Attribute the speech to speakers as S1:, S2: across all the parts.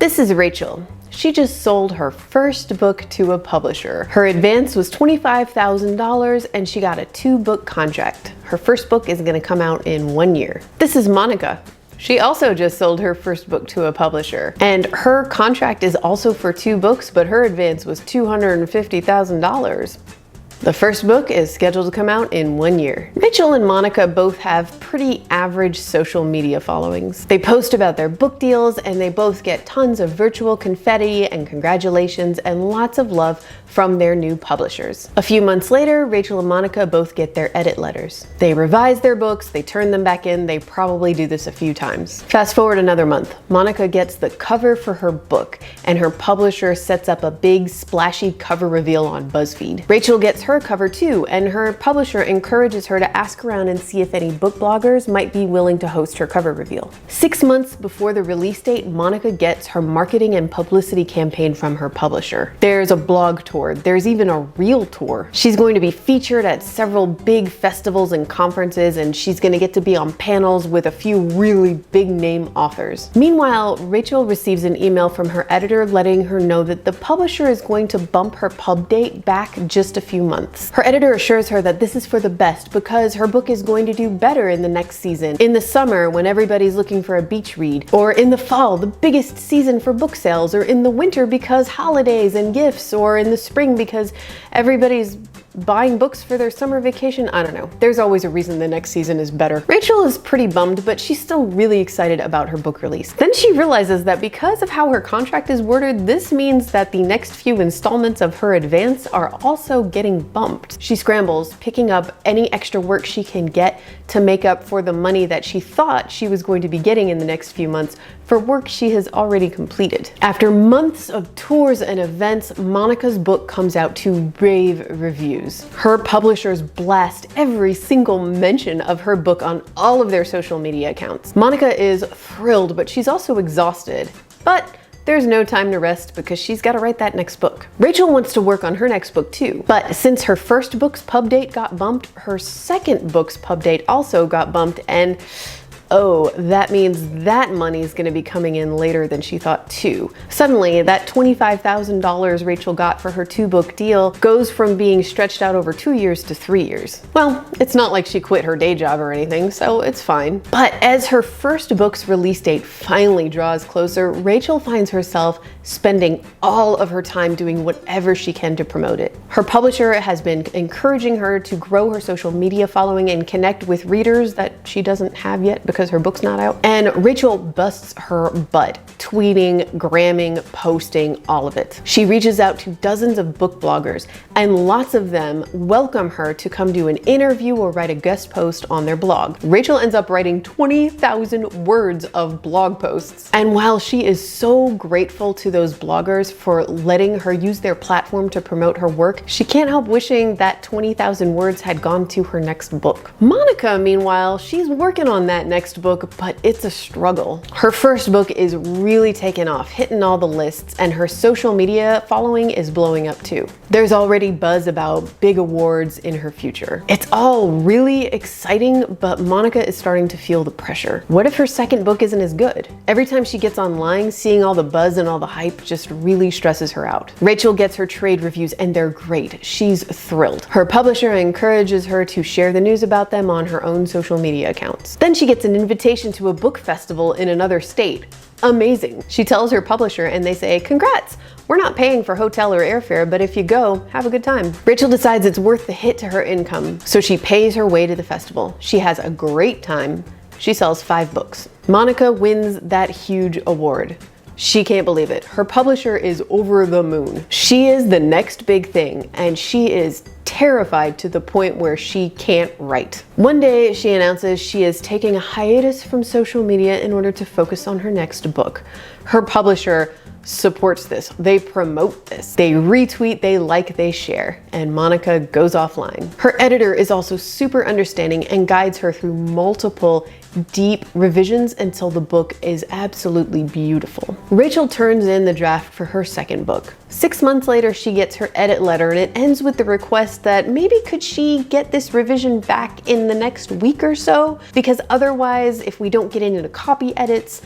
S1: This is Rachel. She just sold her first book to a publisher. Her advance was $25,000 and she got a 2-book contract. Her first book is gonna come out in 1 year. This is Monica. She also just sold her first book to a publisher. And her contract is also for 2 books, but her advance was $250,000. The first book is scheduled to come out in 1 year. Rachel and Monica both have pretty average social media followings. They post about their book deals and they both get tons of virtual confetti and congratulations and lots of love from their new publishers. A few months later, Rachel and Monica both get their edit letters. They revise their books, they turn them back in, they probably do this a few times. Fast forward another month, Monica gets the cover for her book and her publisher sets up a big splashy cover reveal on BuzzFeed. Rachel gets her cover too, and her publisher encourages her to ask around and see if any book bloggers might be willing to host her cover reveal. 6 months before the release date, Monica gets her marketing and publicity campaign from her publisher. There's a blog tour. There's even a real tour. She's going to be featured at several big festivals and conferences, and she's going to get to be on panels with a few really big name authors. Meanwhile, Rachel receives an email from her editor letting her know that the publisher is going to bump her pub date back just a few months. Her editor assures her that this is for the best because her book is going to do better in the next season, in the summer when everybody's looking for a beach read, or in the fall, the biggest season for book sales, or in the winter because holidays and gifts, or in the spring because everybody's buying books for their summer vacation. I don't know. There's always a reason the next season is better. Rachel is pretty bummed, but she's still really excited about her book release. Then she realizes that because of how her contract is worded, this means that the next few installments of her advance are also getting bumped. She scrambles, picking up any extra work she can get to make up for the money that she thought she was going to be getting in the next few months for work she has already completed. After months of tours and events, Monica's book comes out to rave reviews. Her publishers blast every single mention of her book on all of their social media accounts. Monica is thrilled, but she's also exhausted. But there's no time to rest because she's got to write that next book. Rachel wants to work on her next book too, but since her first book's pub date got bumped, her second book's pub date also got bumped, and oh, that means that money's gonna be coming in later than she thought too. Suddenly, that $25,000 Rachel got for her 2-book deal goes from being stretched out over 2 years to 3 years. Well, it's not like she quit her day job or anything, so it's fine. But as her first book's release date finally draws closer, Rachel finds herself spending all of her time doing whatever she can to promote it. Her publisher has been encouraging her to grow her social media following and connect with readers that she doesn't have yet because her book's not out. And Rachel busts her butt, tweeting, gramming, posting, all of it. She reaches out to dozens of book bloggers, and lots of them welcome her to come do an interview or write a guest post on their blog. Rachel ends up writing 20,000 words of blog posts. And while she is so grateful to those bloggers for letting her use their platform to promote her work, she can't help wishing that 20,000 words had gone to her next book. Monica, meanwhile, she's working on that next book, but it's a struggle. Her first book is really taken off, hitting all the lists, and her social media following is blowing up too. There's already buzz about big awards in her future. It's all really exciting, but Monica is starting to feel the pressure. What if her second book isn't as good? Every time she gets online, seeing all the buzz and all the hype just really stresses her out. Rachel gets her trade reviews and they're great. She's thrilled. Her publisher encourages her to share the news about them on her own social media accounts. Then she gets an invitation to a book festival in another state. Amazing. She tells her publisher and they say, "Congrats, we're not paying for hotel or airfare, but if you go, have a good time." Rachel decides it's worth the hit to her income, so she pays her way to the festival. She has a great time. She sells 5 books. Monica wins that huge award. She can't believe it. Her publisher is over the moon. She is the next big thing, and she is terrified to the point where she can't write. One day, she announces she is taking a hiatus from social media in order to focus on her next book. Her publisher supports this. They promote this. They retweet, they like, they share, and Monica goes offline. Her editor is also super understanding and guides her through multiple deep revisions until the book is absolutely beautiful. Rachel turns in the draft for her second book. 6 months later, she gets her edit letter and it ends with the request that maybe could she get this revision back in the next week or so? Because otherwise, if we don't get into copy edits,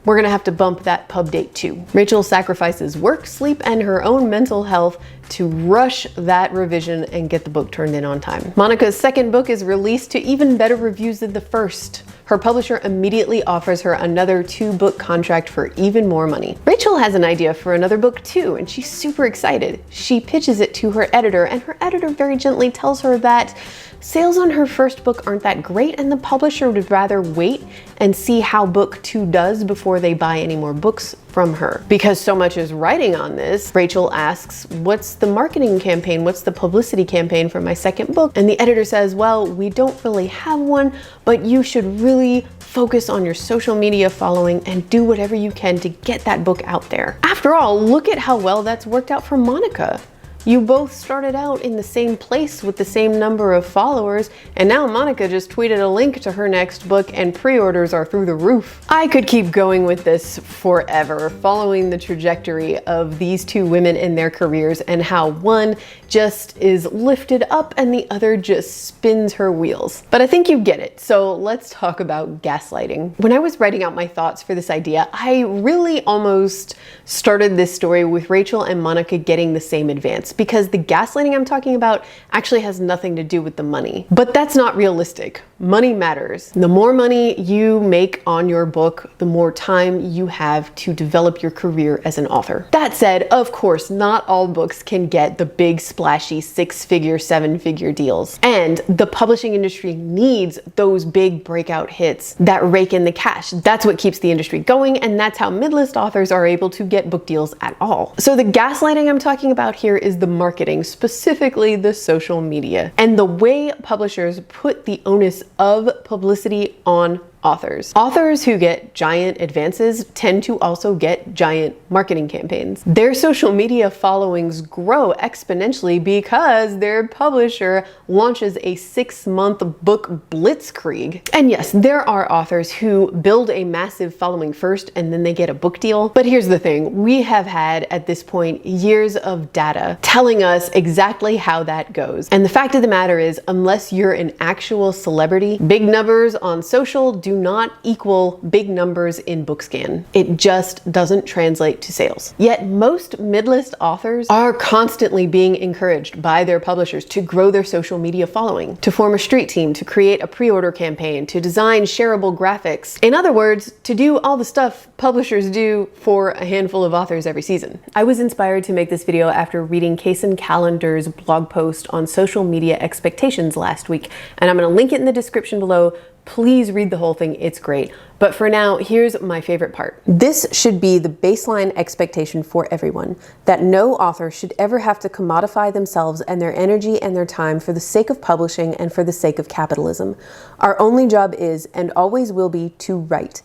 S1: we're gonna have to bump that pub date too. Rachel sacrifices work, sleep, and her own mental health to rush that revision and get the book turned in on time. Monica's second book is released to even better reviews than the first. Her publisher immediately offers her another 2-book contract for even more money. Rachel has an idea for another book too, and she's super excited. She pitches it to her editor, and her editor very gently tells her that sales on her first book aren't that great, and the publisher would rather wait and see how book 2 does before they buy any more books from her. Because so much is riding on this, Rachel asks, what's the marketing campaign? What's the publicity campaign for my second book? And the editor says, well, we don't really have one, but you should really focus on your social media following and do whatever you can to get that book out there. After all, look at how well that's worked out for Monica. You both started out in the same place with the same number of followers, and now Monica just tweeted a link to her next book and pre-orders are through the roof. I could keep going with this forever, following the trajectory of these two women in their careers and how one just is lifted up and the other just spins her wheels. But I think you get it, so let's talk about gaslighting. When I was writing out my thoughts for this idea, I really almost started this story with Rachel and Monica getting the same advance, because the gaslighting I'm talking about actually has nothing to do with the money. But that's not realistic. Money matters. The more money you make on your book, the more time you have to develop your career as an author. That said, of course, not all books can get the big splashy 6-figure, 7-figure deals. And the publishing industry needs those big breakout hits that rake in the cash. That's what keeps the industry going, and that's how mid-list authors are able to get book deals at all. So the gaslighting I'm talking about here is the marketing, specifically the social media, and the way publishers put the onus of publicity on authors. Authors who get giant advances tend to also get giant marketing campaigns. Their social media followings grow exponentially because their publisher launches a 6-month book blitzkrieg. And yes, there are authors who build a massive following first and then they get a book deal. But here's the thing, we have had at this point years of data telling us exactly how that goes. And the fact of the matter is, unless you're an actual celebrity, big numbers on social do not equal big numbers in BookScan. It just doesn't translate to sales. Yet most mid-list authors are constantly being encouraged by their publishers to grow their social media following, to form a street team, to create a pre-order campaign, to design shareable graphics. In other words, to do all the stuff publishers do for a handful of authors every season. I was inspired to make this video after reading Kason Callender's blog post on social media expectations last week, and I'm going to link it in the description below. Please read the whole thing, it's great. But for now, here's my favorite part. This should be the baseline expectation for everyone, that no author should ever have to commodify themselves and their energy and their time for the sake of publishing and for the sake of capitalism. Our only job is, and always will be, to write.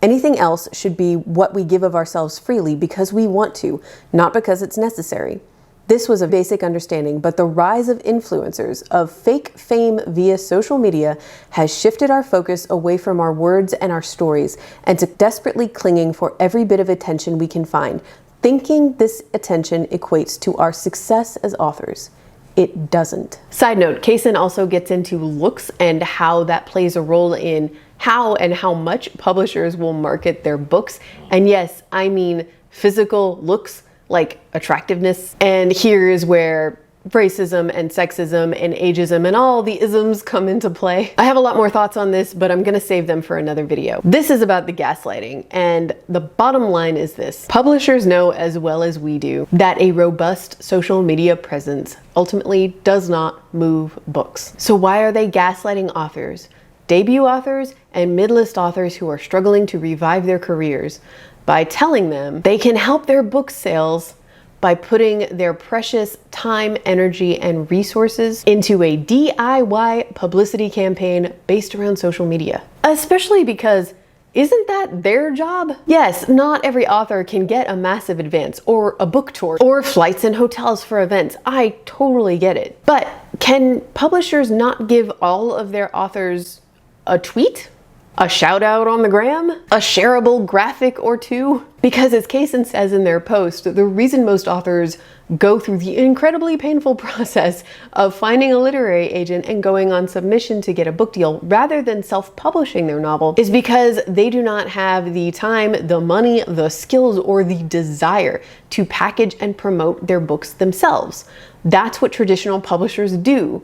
S1: Anything else should be what we give of ourselves freely because we want to, not because it's necessary. This was a basic understanding, but the rise of influencers, of fake fame via social media, has shifted our focus away from our words and our stories, and to desperately clinging for every bit of attention we can find, thinking this attention equates to our success as authors. It doesn't. Side note, Kason also gets into looks and how that plays a role in how and how much publishers will market their books. And yes, I mean physical looks, like attractiveness. And here is where racism and sexism and ageism and all the isms come into play. I have a lot more thoughts on this, but I'm gonna save them for another video. This is about the gaslighting, and the bottom line is this. Publishers know as well as we do that a robust social media presence ultimately does not move books. So why are they gaslighting authors, debut authors, and mid-list authors who are struggling to revive their careers? By telling them they can help their book sales by putting their precious time, energy, and resources into a DIY publicity campaign based around social media. Especially because isn't that their job? Yes, not every author can get a massive advance or a book tour or flights and hotels for events. I totally get it. But can publishers not give all of their authors a tweet? A shout out on the gram? A shareable graphic or two? Because as Kaysen says in their post, the reason most authors go through the incredibly painful process of finding a literary agent and going on submission to get a book deal rather than self-publishing their novel is because they do not have the time, the money, the skills, or the desire to package and promote their books themselves. That's what traditional publishers do,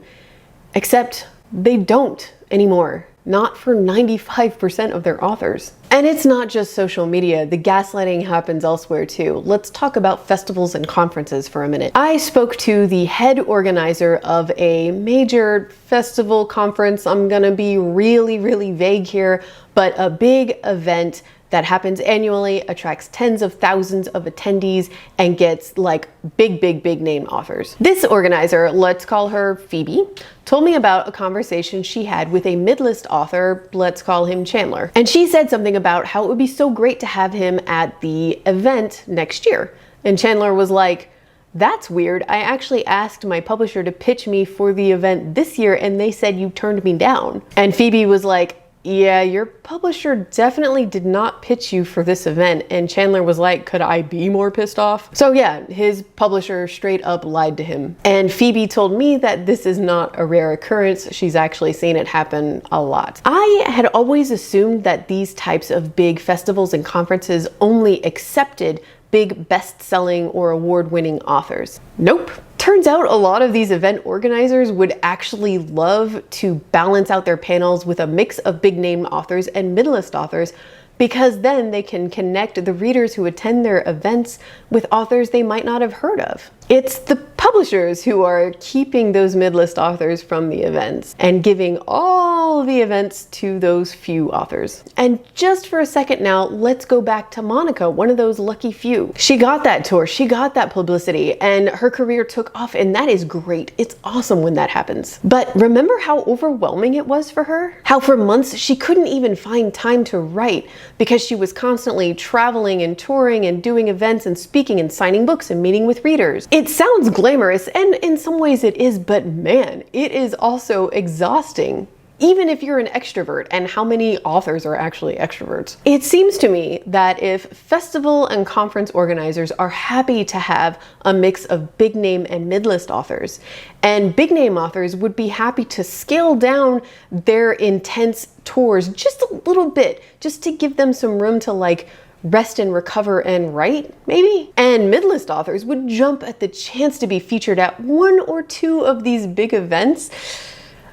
S1: except they don't anymore. Not for 95% of their authors. And it's not just social media, the gaslighting happens elsewhere too. Let's talk about festivals and conferences for a minute. I spoke to the head organizer of a major festival conference. I'm gonna be really vague here, but a big event that happens annually, attracts tens of thousands of attendees, and gets like big name authors. This organizer, let's call her Phoebe, told me about a conversation she had with a mid-list author, let's call him Chandler. And she said something about how it would be so great to have him at the event next year. And Chandler was like, "That's weird. I actually asked my publisher to pitch me for the event this year and they said you turned me down." And Phoebe was like, "Yeah, your publisher definitely did not pitch you for this event." And Chandler was like, "Could I be more pissed off?" So yeah, his publisher straight up lied to him. And Phoebe told me that this is not a rare occurrence. She's actually seen it happen a lot. I had always assumed that these types of big festivals and conferences only accepted big best-selling or award-winning authors. Nope. Turns out a lot of these event organizers would actually love to balance out their panels with a mix of big-name authors and mid-list authors, because then they can connect the readers who attend their events with authors they might not have heard of. It's the publishers who are keeping those mid-list authors from the events and giving all the events to those few authors. And just for a second now, let's go back to Monica, one of those lucky few. She got that tour, she got that publicity, and her career took off, and that is great. It's awesome when that happens. But remember how overwhelming it was for her? How for months she couldn't even find time to write because she was constantly traveling and touring and doing events and speaking and signing books and meeting with readers. It sounds glamorous, and in some ways it is, but man, it is also exhausting. Even if you're an extrovert, and how many authors are actually extroverts? It seems to me that if festival and conference organizers are happy to have a mix of big name and mid-list authors, and big name authors would be happy to scale down their intense tours just a little bit, just to give them some room to like rest and recover and write, maybe? And mid-list authors would jump at the chance to be featured at one or two of these big events.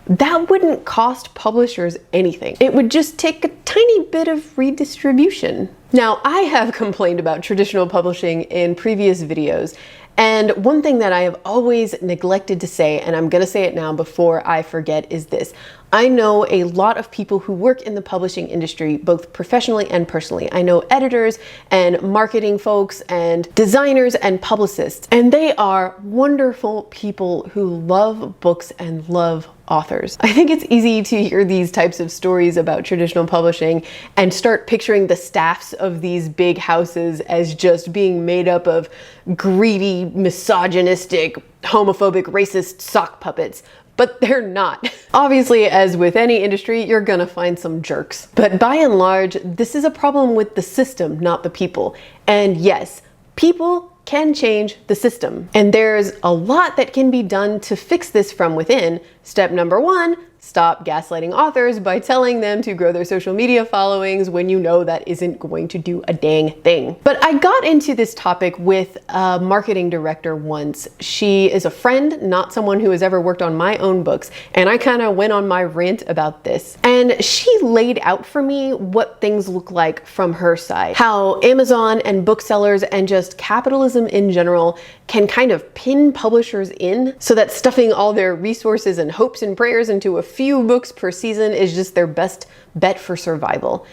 S1: That wouldn't cost publishers anything. It would just take a tiny bit of redistribution. Now, I have complained about traditional publishing in previous videos, and one thing that I have always neglected to say, and I'm gonna say it now before I forget, is this. I know a lot of people who work in the publishing industry, both professionally and personally. I know editors and marketing folks and designers and publicists, and they are wonderful people who love books and love authors. I think it's easy to hear these types of stories about traditional publishing and start picturing the staffs of these big houses as just being made up of greedy, misogynistic, homophobic, racist sock puppets. But they're not. Obviously, as with any industry, you're gonna find some jerks. But by and large, this is a problem with the system, not the people. And yes, people can change the system. And there's a lot that can be done to fix this from within. Step number one, stop gaslighting authors by telling them to grow their social media followings when you know that isn't going to do a dang thing. But I got into this topic with a marketing director once. She is a friend, not someone who has ever worked on my own books, and I kind of went on my rant about this. And she laid out for me what things look like from her side. How Amazon and booksellers and just capitalism in general can kind of pin publishers in so that stuffing all their resources and hopes and prayers into a few books per season is just their best bet for survival.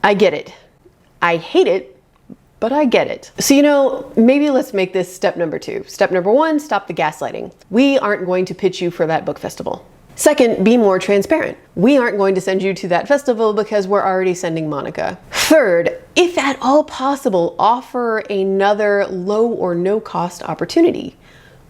S1: I get it. I hate it, but I get it. So, you know, maybe let's make this step number two. Step number one, stop the gaslighting. We aren't going to pitch you for that book festival. Second, be more transparent. We aren't going to send you to that festival because we're already sending Monica. Third, if at all possible, offer another low or no cost opportunity.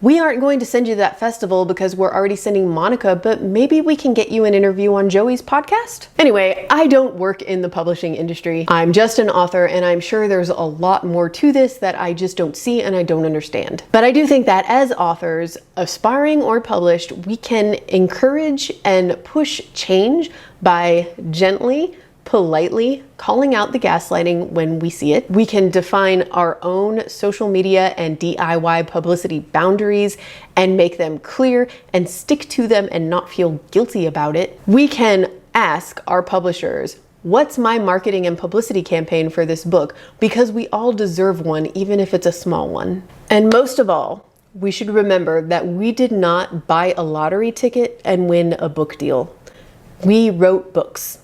S1: We aren't going to send you to that festival because we're already sending Monica, but maybe we can get you an interview on Joey's podcast. Anyway, I don't work in the publishing industry. I'm just an author, and I'm sure there's a lot more to this that I just don't see and I don't understand. But I do think that as authors, aspiring or published, we can encourage and push change by gently, politely calling out the gaslighting when we see it. We can define our own social media and DIY publicity boundaries and make them clear and stick to them and not feel guilty about it. We can ask our publishers, what's my marketing and publicity campaign for this book? Because we all deserve one, even if it's a small one. And most of all, we should remember that we did not buy a lottery ticket and win a book deal. We wrote books.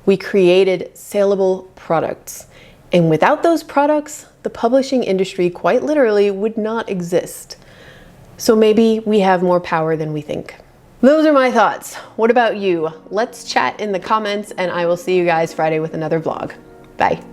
S1: We created saleable products. And without those products, the publishing industry quite literally would not exist. So maybe we have more power than we think. Those are my thoughts. What about you? Let's chat in the comments, and I will see you guys Friday with another vlog. Bye.